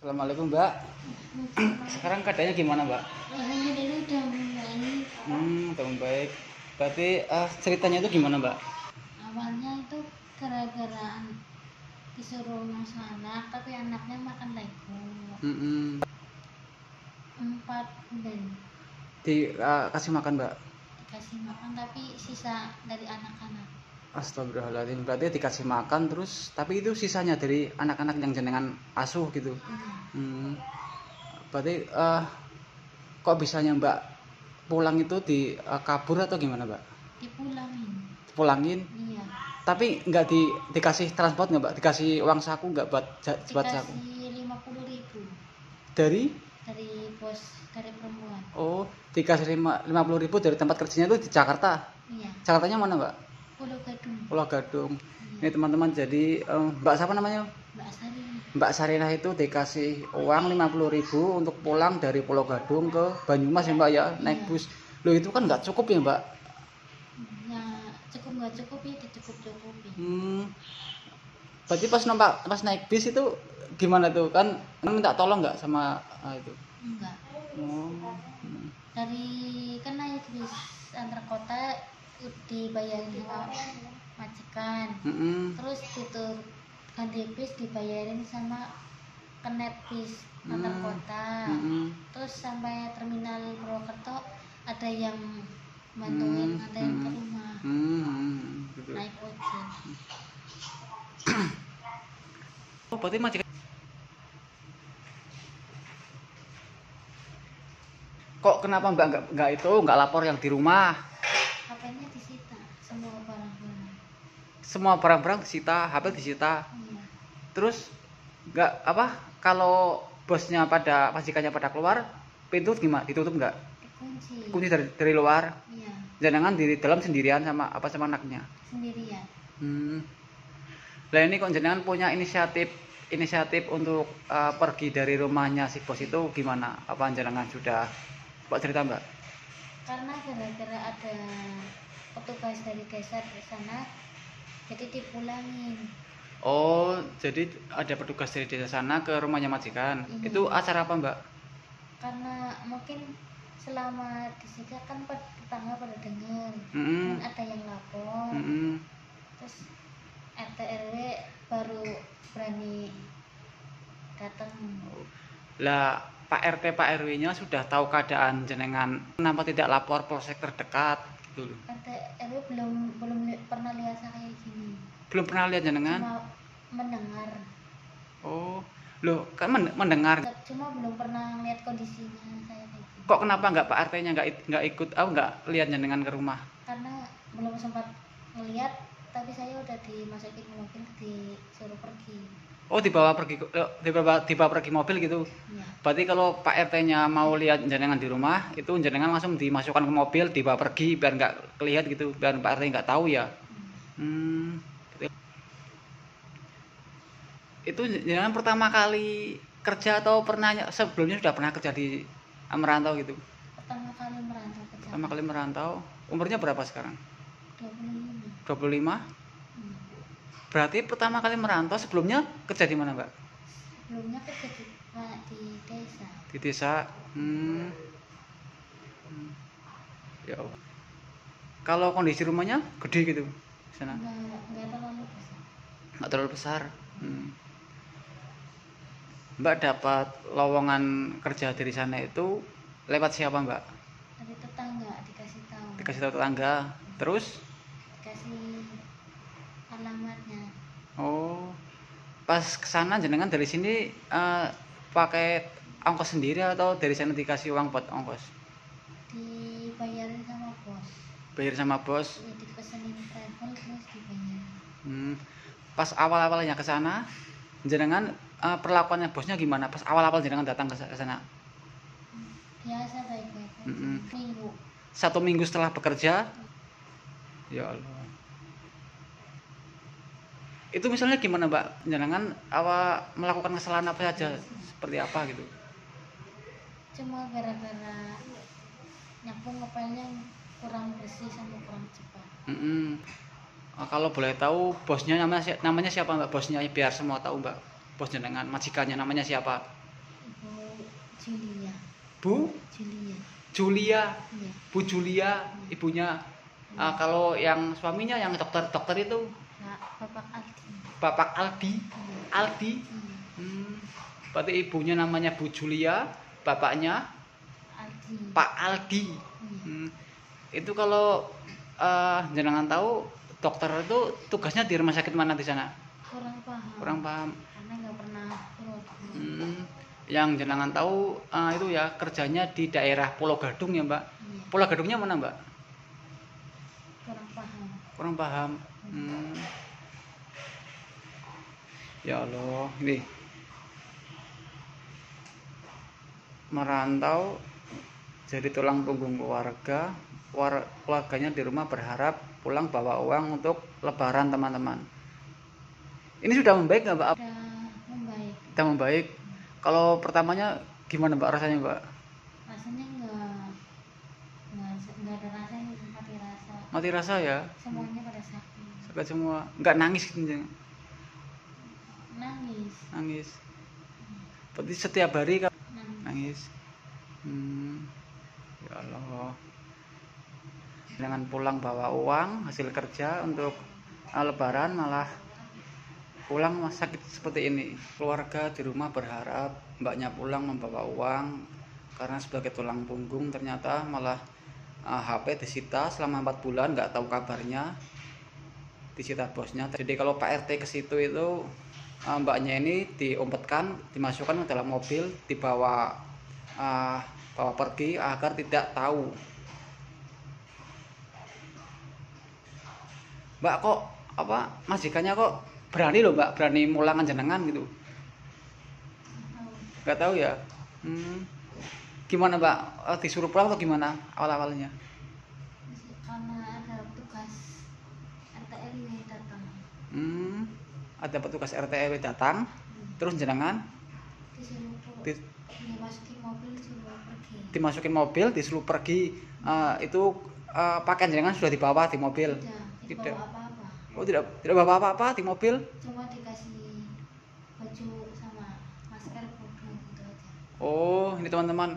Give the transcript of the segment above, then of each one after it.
Assalamualaikum Mbak. Sekarang keadaannya gimana Mbak? Alhamdulillah udah membaik. Udah membaik. Berarti ceritanya itu gimana Mbak? Awalnya itu gara-gara disuruh ngasuh anak, tapi anaknya makan Lego. Mm-mm. 4 bulan Dikasih makan Mbak? dikasih makan, tapi sisa dari anak-anak. Astagfirullahaladzim. Berarti dikasih makan terus, tapi itu sisanya dari anak-anak yang jenengan asuh gitu. Iya, Hmm. Berarti kok bisanya Mbak pulang itu kabur atau gimana Mbak? dipulangin. Pulangin? Iya, Tapi nggak dikasih transport nggak Mbak? Dikasih uang saku nggak buat saku? dikasih 50.000 Dari? dari bos, dari perempuan. Oh, dikasih 50.000 dari tempat kerjanya itu di Jakarta. Iya, Jakartanya mana Mbak? Pulau Gadung. Pulau Gadung. Ini Iya, teman-teman, jadi Mbak siapa namanya? Mbak Sari. Mbak Sarinah itu dikasih uang 50.000 untuk pulang dari Pulau Gadung ke Banyumas ya Mbak ya, naik Iya. bus. Loh itu kan nggak cukup ya Mbak? Ya, cukup nggak cukup ya, dicukup-cukupi. Berarti pas naik bis itu gimana tuh? Kan minta tolong nggak sama itu? Enggak. Oh. Hmm. Dari kan naik bis antar kota dibayarin sama majikan, Mm-mm. terus itu ganti bis dibayarin sama kenet bis antar kota, Mm-mm. terus sampai terminal Purwokerto ada yang bantuin, ada yang ke rumah Gitu. naik ojek. Oh, berarti majikan. Kok kenapa Mbak nggak lapor yang di rumah? HP-nya disita, semua barang-barang. Semua barang-barang disita, HP disita. Iya, Terus nggak apa? Kalau bosnya pada majikannya pada keluar, pintu gimana? Ditutup nggak? dikunci. Kunci dari luar. Iya, Jangan di dalam sendirian sama anaknya. sendirian. Lah ini kok jenengan punya inisiatif untuk pergi dari rumahnya si bos itu gimana? Apa jenengan sudah Pak cerita Mbak? Karena gara-gara ada petugas dari desa di sana, jadi dipulangin. Oh, jadi ada petugas dari desa sana ke rumahnya majikan. Iya. Itu acara apa Mbak? Karena mungkin selama disita kan tetangga pada dengar, Mm-mm. kan ada yang lapor, Mm-mm. terus RT RW baru berani datang. Lah Pak RT Pak RW-nya sudah tahu keadaan jenengan, kenapa tidak lapor polsek terdekat gitu loh. RT RW belum pernah lihat saya kayak gini, Belum pernah lihat jenengan? cuma mendengar, Oh, loh kan mendengar. cuma belum pernah lihat kondisinya saya kayak gini. Kok kenapa nggak Pak RT-nya nggak ikut, nggak lihat jenengan ke rumah? Karena belum sempat ngelihat, tapi saya udah dimasukin ke mobil, disuruh pergi. Oh, dibawa pergi mobil gitu. Iya, Berarti kalau Pak RT-nya mau lihat jenengan di rumah, itu jenengan langsung dimasukkan ke mobil, dibawa pergi biar nggak kelihatan gitu, biar Pak RT nggak tahu ya. Gitu. Itu jenengan pertama kali kerja atau sebelumnya sudah pernah kerja di merantau gitu? pertama kali merantau ke Pertama Jakarta. kali merantau. Umurnya berapa sekarang? 25. 25? Hmm. Berarti pertama kali merantau, sebelumnya kerja di mana Mbak? Sebelumnya kerja di desa. Di desa. Ya Allah. Kalau kondisi rumahnya gede gitu di sana? Enggak terlalu besar. Nggak terlalu besar. Mbak dapat lowongan kerja dari sana itu lewat siapa Mbak? Dari tetangga dikasih tahu. Dikasih tahu tetangga. Terus? Dikasih alamatnya. Oh, pas kesana jenengan dari sini pakai ongkos sendiri atau dari sana dikasih uang buat ongkos? Dibayarin sama bos. Bayar sama bos. Ya, dipesenin travel terus dibayar. Pas awal-awalnya ke sana, jenengan perlakuannya bosnya gimana? Pas awal-awal jenengan datang ke sana? Biasa baik-baik aja. Minggu. 1 minggu setelah bekerja? Ya Allah. Itu misalnya gimana Mbak? Jenengan melakukan kesalahan apa saja? Seperti apa gitu? Cuma gara-gara nyapu ngepelnya kurang bersih sama kurang cepat. Kalau boleh tahu bosnya namanya siapa Mbak? Bosnya biar semua tahu Mbak. Bos jenengan, majikannya namanya siapa? Ibu Julia. Bu Julia. Julia, Iya. Bu Julia ibunya. Kalau yang suaminya yang dokter itu Bapak Aldi. Bapak Aldi. Iya. Aldi. Iya. Berarti ibunya namanya Bu Julia, bapaknya Aldi. Pak Aldi. Iya. Itu kalau jenengan tahu dokter itu tugasnya di rumah sakit mana di sana? Kurang paham. Kurang paham. Karena nggak pernah keluar. Yang jenengan tahu itu ya kerjanya di daerah Pulau Gadung ya Mbak. Iya. Pulau Gadungnya mana Mbak? Kurang paham. Kurang paham. Ya Allah, ini merantau jadi tulang punggung keluarga. Keluarganya di rumah berharap pulang bawa uang untuk lebaran teman-teman. Ini sudah membaik nggak Mbak? Sudah membaik. Sudah membaik. Kalau pertamanya gimana Mbak rasanya Mbak? Rasanya nggak ada rasanya, mati rasa. Mati rasa ya? Semuanya pada sakit. Sakit semua. Nggak nangis gitu? Nangis. Nangis. Berarti setiap hari kan Nangis. Ya Allah. Jangan pulang bawa uang hasil kerja untuk lebaran malah pulang sakit seperti ini. Keluarga di rumah berharap mbaknya pulang membawa uang karena sebagai tulang punggung, ternyata malah HP disita selama 4 bulan, nggak tahu kabarnya, disita bosnya. Jadi kalau Pak RT ke situ itu mbaknya ini diumpetkan, dimasukkan ke dalam mobil, dibawa bawa pergi agar tidak tahu. Mbak kok majikannya kok berani loh Mbak, berani mulangan jenengan gitu? Nggak tahu ya. Gimana Mbak, disuruh pulang atau gimana awal-awalnya? Karena ada petugas RT RW datang. Ada petugas RT RW datang, terus jenengan dimasukin mobil disuruh pergi. Dimasukin mobil disuruh pergi. Itu pakaian jenengan sudah dibawa di mobil? Tidak bawa apa-apa. Oh, tidak bawa apa-apa di mobil? Cuma dikasih baju sama masker bodoh gitu aja. Oh, ini teman-teman,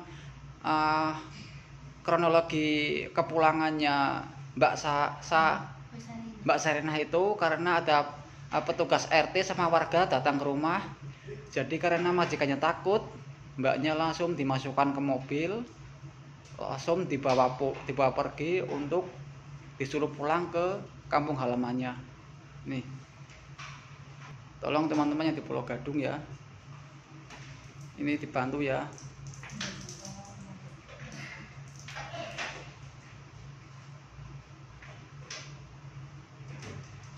kronologi kepulangannya Mbak Sarinah itu karena ada petugas RT sama warga datang ke rumah. Jadi karena majikannya takut, mbaknya langsung dimasukkan ke mobil, langsung dibawa pergi untuk disuruh pulang ke kampung halamannya. Nih, tolong teman-teman yang di Pulau Gadung ya, ini dibantu ya.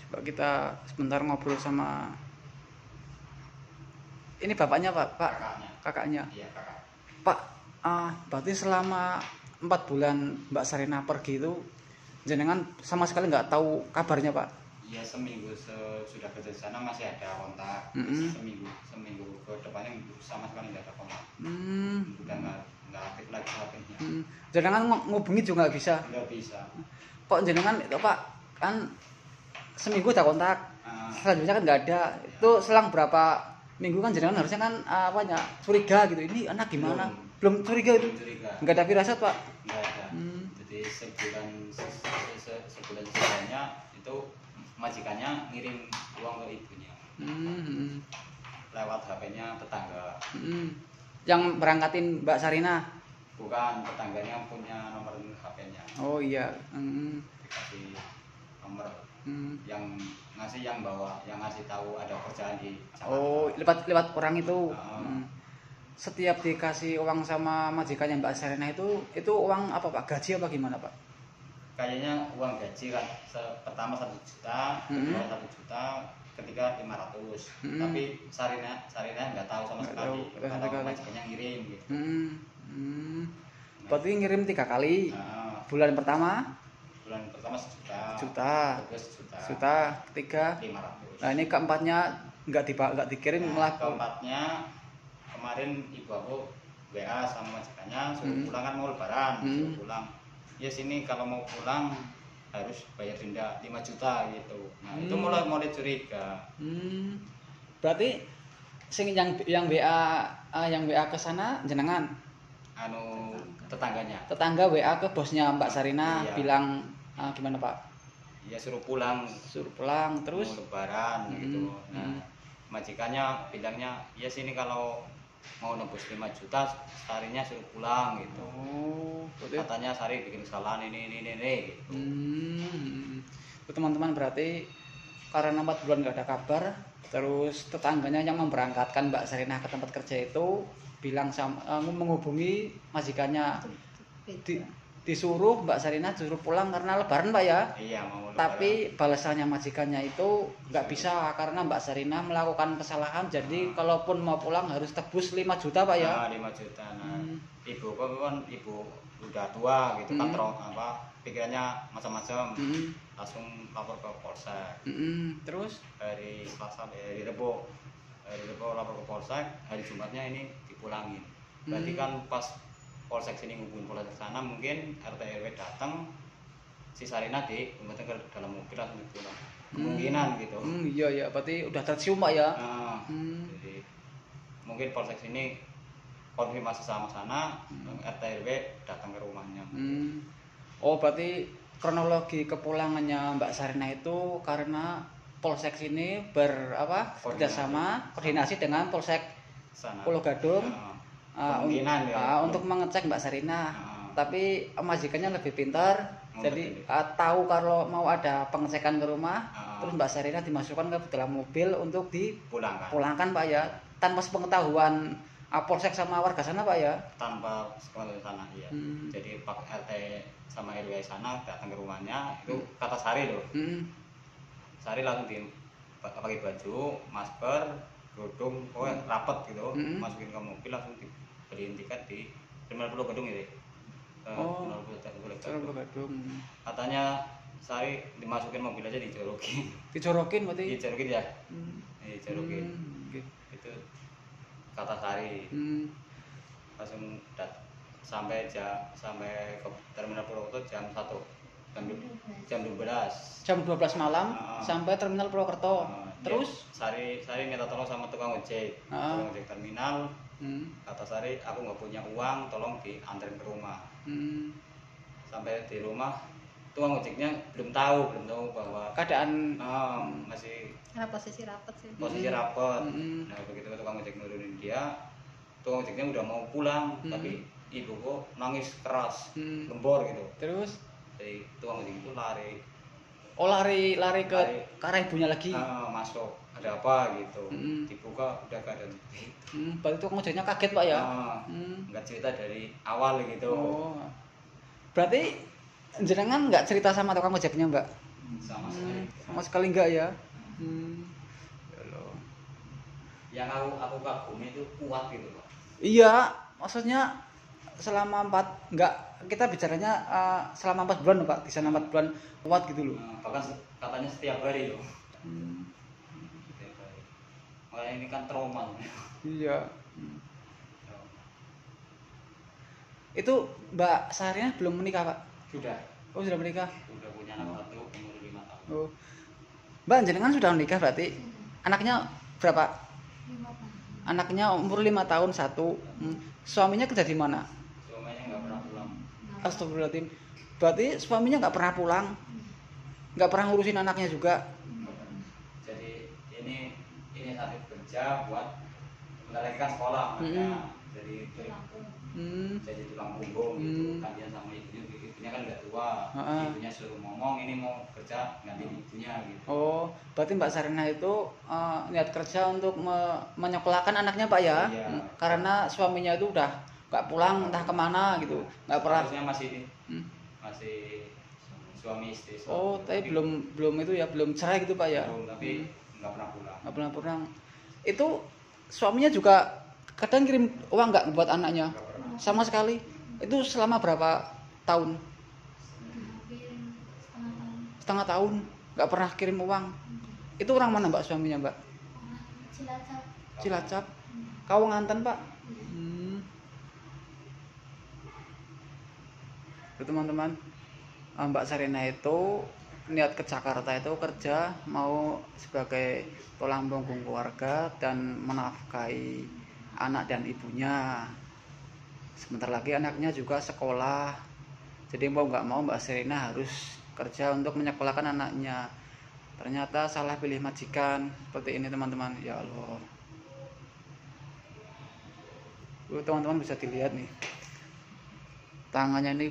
Coba kita sebentar ngobrol sama ini bapaknya Pak, kakaknya. Iya, kakak. Pak, berarti selama 4 bulan Mbak Sarinah pergi itu jenengan sama sekali nggak tahu kabarnya Pak? Iya, seminggu sudah kerja di sana masih ada kontak. Seminggu ke depannya sama sekali nggak ada kontak. Udah nggak aktif lagi HP-nya. Jenengan ngubungi juga nggak bisa? Nggak bisa. Kok jenengan itu Pak, kan seminggu ada kontak, selanjutnya kan nggak ada. Itu selang berapa minggu kan jenengan harusnya kan curiga gitu, ini anak gimana? Belum curiga itu? Nggak ada firasat Pak? Nggak ada. Jadi sebulan sisanya itu majikannya ngirim uang ke ibunya lewat HP-nya tetangga. Yang berangkatin Mbak Sarinah? Bukan, tetangganya punya nomor HP-nya. Oh iya. Dikasih nomor yang ngasih tahu ada kerjaan di Jakarta. Oh, lewat orang itu. Setiap dikasih uang sama majikannya Mbak Sarinah itu uang apa Pak? Gaji apa gimana Pak? Kayaknya uang gaji kan pertama 1 juta, kedua 1 juta, ketiga 500. Tapi Sarinah nggak tahu sama sekali. Kalau majikannya ngirim gitu. Berarti ngirim 3 kali. Bulan pertama 1 juta. Kedua 1 juta, ketiga 500. Nah, ini keempatnya nggak dikirim malah. Keempatnya kemarin ibu aku WA sama majikannya suruh pulang, kan mau lebaran, suruh pulang. Ya sini kalau mau pulang harus bayar denda 5 juta gitu. Nah, itu mulai curiga. Berarti yang WA Yang WA ke sana jenengan, anu tetangganya. tetangga WA ke bosnya Mbak Sarina, Iya. bilang gimana Pak? Ya suruh pulang, Suruh pulang terus. mau lebaran gitu. Nah, majikannya bilangnya ya sini kalau mau nebus 5 juta Sarinya suruh pulang gitu. Oh, berarti Katanya Sari bikin kesalahan ini gitu. Teman-teman, berarti karena 4 bulan nggak ada kabar, terus tetangganya yang memberangkatkan Mbak Sarina ke tempat kerja itu bilang menghubungi majikannya, disuruh Mbak Sarina disuruh pulang karena lebaran Pak ya. Iya, mau lebaran. Tapi balasannya majikannya itu nggak bisa karena Mbak Sarina melakukan kesalahan, jadi kalaupun mau pulang harus tebus 5 juta Pak ya. Nah, 5 juta. Nah, ibu kan ibu udah tua gitu kan, pikirannya macam-macam. Langsung lapor ke polsek. Terus Hari Selasa, hari Rebo lapor ke polsek, hari Jumatnya ini dipulangin. Berarti kan pas polsek sini ngubungin polsek sana, mungkin RT RW datang, si Sarina ke dalam mobil langsung dipulang. Kemungkinan gitu. Iya, berarti udah tercium Pak ya. Nah, jadi mungkin polsek sini konfirmasi sama sana, RT RW datang ke rumahnya. Oh, berarti kronologi kepulangannya Mbak Sarina itu karena polsek sini kerjasama koordinasi dengan polsek Sana. Pulau Gadung. Kemungkinan ya. Untuk mengecek Mbak Sarina. Tapi majikannya lebih pintar, jadi tahu kalau mau ada pengecekan ke rumah, terus Mbak Sarina dimasukkan ke dalam mobil untuk dipulangkan Pak ya, tanpa sepengetahuan polsek sama warga sana Pak ya. Tanpa sekolah sana ya. Jadi Pak RT sama RW sana datang ke rumahnya, itu kata Sari loh. Sari langsung pakai baju, masker, kerudung, pokoknya rapet gitu, masukin ke mobil, langsung dibeliin tiket di Terminal Pulau Gadung itu. Pulau Gadung. Katanya Sari dimasukin mobil aja dijorokin. Dijorokin berarti? Dijorokin ya. Dijorokin. Itu kata Sari. Langsung sampai ke Terminal Pulau itu jam 1. Jam 12. Jam 12 malam sampai Terminal Purwokerto. Terus Sari minta tolong sama tukang ojek. Tukang ojek terminal. Kata Sari, aku nggak punya uang, tolong dianterin ke rumah. Sampai di rumah, tukang ojeknya belum tahu bahwa keadaan masih karena posisi rapet sih. Nah, begitu tukang ojek nurunin dia, tukang ojeknya udah mau pulang, tapi ibu kok nangis keras, gembor gitu. Terus dari tukang ojek itu lari ke arah ibunya lagi. Masuk, ada apa gitu. Dibuka udah keadaan itu. Berarti tukang ojeknya kaget Pak ya. Nggak cerita dari awal gitu. Berarti jenengan nggak cerita sama tukang ojeknya Mbak? Sama sekali nggak ya. Yang aku kagumi itu kuat gitu Pak. Iya, maksudnya selama kita bicaranya selama 4 bulan Pak, di sana 4 bulan kuat gitu loh. Bahkan katanya setiap hari loh. Setiap hari. Makanya ini kan trauma. Iya. Itu Mbak Sarina belum menikah Pak? Sudah. Oh, sudah menikah. Sudah punya anak satu umur 5 tahun. Oh. Mbak jenengan sudah menikah berarti? Anaknya berapa? 5 tahun. Anaknya umur 5 tahun satu. Suaminya kerja di mana? Suaminya nggak pernah pulang. Astagfirullahaladzim. Berarti suaminya nggak pernah pulang, nggak pernah ngurusin anaknya juga. Jadi ini satu kerja buat bentar lagi kan sekolah, makanya jadi tulang punggung gitu. Gantian sama ibunya kan udah tua. Ibunya suruh ngomong ini mau kerja gantiin ibunya gitu. Oh, berarti Mbak Sarina itu niat kerja untuk menyekolahkan anaknya Pak ya? Iya. Karena suaminya itu udah nggak pulang entah kemana gitu, nggak pernah. Harusnya masih suami istri. Oh, tapi belum itu ya, belum cerai gitu Pak ya? Belum, tapi nggak pernah pulang. Nggak pernah pulang. Itu suaminya juga kadang kirim uang nggak buat anaknya? Sama sekali. Itu selama berapa tahun? Hampir Setengah tahun nggak pernah kirim uang. Itu orang mana Mbak suaminya Mbak? Cilacap. Cilacap. Kawanganten Pak. Teman-teman, Mbak Sarina itu niat ke Jakarta itu kerja mau sebagai tulang punggung keluarga dan menafkahi anak dan ibunya. Sebentar lagi anaknya juga sekolah. Jadi mau nggak mau Mbak Serina harus kerja untuk menyekolahkan anaknya. Ternyata salah pilih majikan seperti ini teman-teman. Ya Allah. Teman-teman bisa dilihat nih. Tangannya ini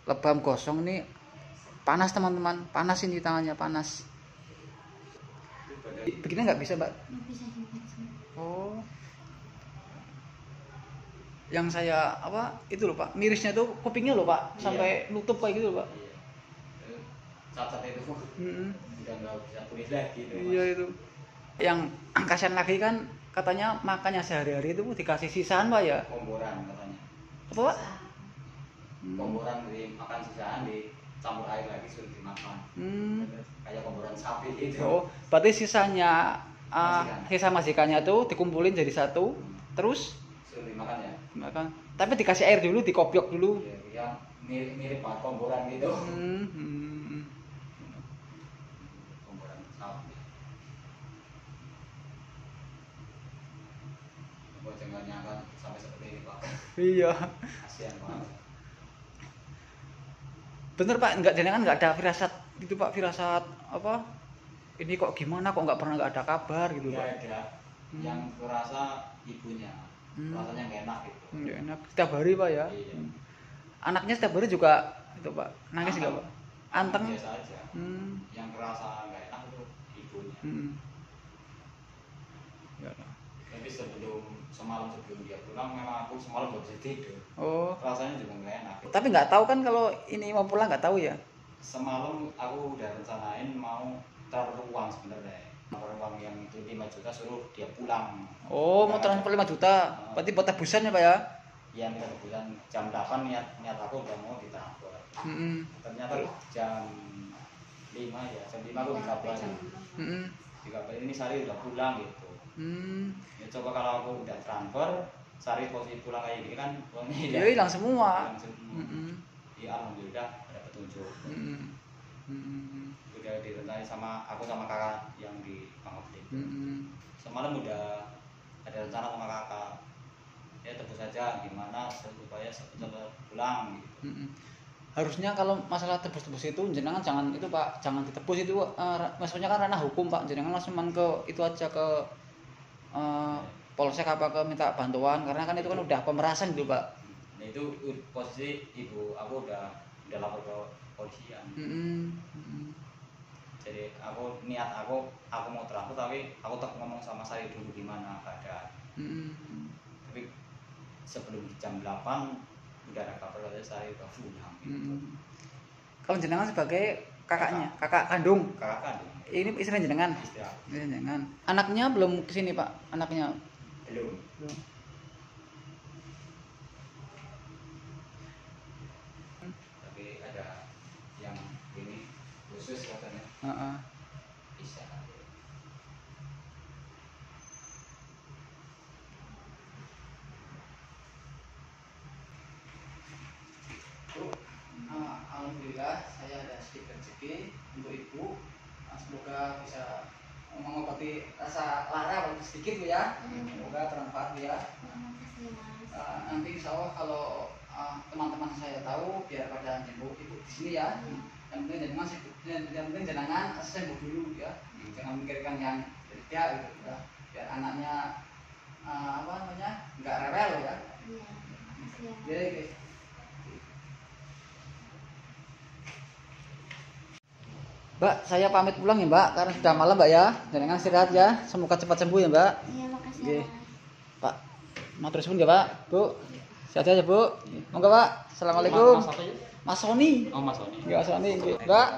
lebam gosong nih, panas teman-teman, panas ini tangannya, panas. Begini nggak bisa Mbak? Nggak bisa juga sih. Oh, yang saya itu loh Pak, mirisnya tuh kupingnya loh Pak, sampai nutup kayak gitu loh Pak. Saat itu udah nggak bisa tulis lagi itu. Iya itu. Yang kasihan lagi kan katanya makannya sehari-hari itu dikasih sisaan Pak ya? Komboran katanya. Apa Pak? Komboran dimakan sisaan dicampur air lagi suruh dimakan. Kayak komboran sapi itu. Oh, berarti sisanya sisa majikannya tuh dikumpulin jadi satu, terus suruh dimakan ya. dimakan. Tapi dikasih air dulu, dikopiok dulu. Yang mirip banget komboran gitu. Komboran sapi. Jangan nyangka sampai seperti ini Pak. Iya. Kasihan banget. Bener Pak, jangan nggak ada firasat gitu Pak, firasat ini kok gimana kok nggak ada kabar gitu Pak. Nggak ada. Yang kurasa ibunya, rasanya nggak enak gitu. Nggak enak setiap hari Pak ya. Iya. Anaknya setiap hari juga itu Pak, nangis nggak Pak? Anteng. Biasa aja. Yang kerasa nggak enak itu ibunya. Ya. Tapi semalam sebelum dia pulang memang aku semalam gak bisa tidur. Oh. Rasanya juga nggak enak. Tapi nggak tahu kan kalau ini mau pulang, nggak tahu ya? Semalam aku udah rencanain mau taruh uang sebenarnya. Taruh uang yang itu 5 juta suruh dia pulang. Oh, mau transfer 5 juta. Berarti buat tebusan ya Pak ya? Iya, kita kebetulan jam 8 niat aku udah mau ditransfer. Ternyata jam 5 ya, jam 5 aku dikabarin. Dikabarin ini Sari udah pulang gitu. Ya coba kalau aku udah transfer, Sari posisi pulang kayak gini kan uangnya hilang semua. Ya alhamdulillah ada petunjuk. Udah direntai sama aku sama kakak yang di Pangkep. Semalam udah ada rencana sama kakak. Ya tebus saja gimana supaya cepat pulang gitu. Harusnya kalau masalah tebus-tebus itu jenengan jangan itu Pak, jangan ditebus itu maksudnya kan ranah hukum Pak, jenengan langsung ke itu aja ke polsek apa ke minta bantuan karena kan itu kan udah pemerasan gitu Pak. Nah itu posisi ibu aku udah lapor ke polisian. Jadi niat aku mau transfer tapi aku tak ngomong sama saya dulu gimana keadaan. Tapi sebelum jam 8 udah ada kabar katanya saya udah pulang. Kalau jenengan sebagai kakaknya, kakak kandung. Kakak kandung. Ini istri jenengan. Istri jenengan. Anaknya belum kesini Pak, anaknya. Belum. Tapi ada yang ini khusus katanya. Bisa. Alhamdulillah saya ada sedikit rezeki untuk ibu. Semoga bisa mengobati rasa lara walaupun sedikit Bu ya. Semoga bermanfaat Bu ya. Nanti insya Allah kalau teman-teman saya tahu biar pada jemput ibu di sini ya. Yang penting jangan sembuh dulu ya. Jangan memikirkan yang kerja gitu ya. Biar anaknya nggak rewel ya. Iya. Mbak, saya pamit pulang ya Mbak, karena sudah malam Mbak ya. Jangan istirahat ya, semoga cepat sembuh ya Mbak. Iya, makasih Oke. ya. Pak, mau terus pun ya Pak, Bu. Sehat aja Bu. Monggo Pak. Assalamualaikum. Mas apa ya? Mas Sony. Oh Mas Sony. Ya Mas Sony. Mbak.